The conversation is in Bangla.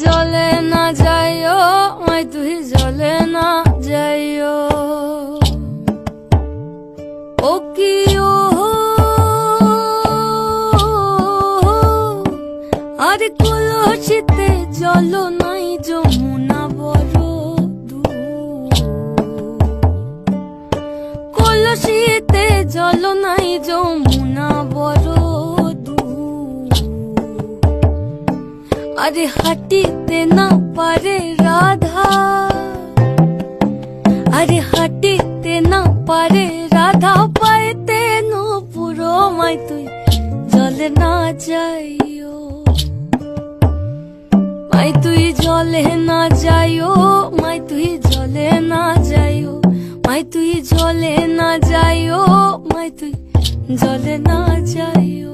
জলে না যাইও, মাই তুই জলে না যাইও। ও কি ও আরে কলসিতে জল নাই যমুনা বড় দূর, কলসিতে জল নাই যমুনা বড় দূর। আরে হাঁটিতে না পারে রাধা, আরে হাঁটিতে না পারে রাধা, পাইতে নূপুর মাই তুই জলে না যাইও, মাই তুই জলে না যাইও, মাই তুই জলে না যাইও, মাই তুই জলে না যাইও, মাই তুই জলে না যাইও।